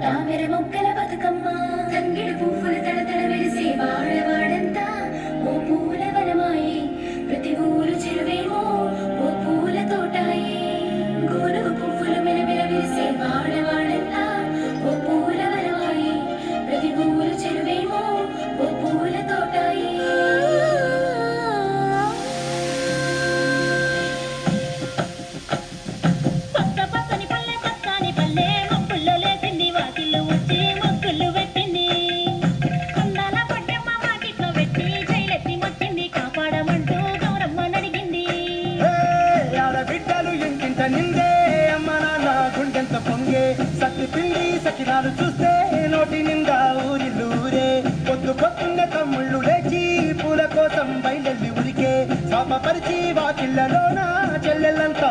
తామెర మొక్కల బతుకమ్మ తంగిడి పువ్వుల తడతడ వెలిసే వాడవాడంతా ఓ పూల వనమాయే ప్రతి ఊరు చెరువేమో ఓ పూల తోటాయే గోనుగు పువ్వులు మెలమెల వెలిసే వాడవాడంతా ఓ పూల వనమాయే ప్రతి ఊరు చెరువేమో ఓ పూల తోటాయే నిందే అమ్మ నాన్న గుండెంత పొంగే సత్తి పిండి సకినాలు చూస్తే నోటి నిండా ఊరిల్లూరే పొద్దు పొద్దున్న తమ్ముళ్ళు లేచి పూల కోసం బయలుదేరి ఉరికే పాప పరిచి వాకిళ్ళలోన చెల్లెళ్ళంతా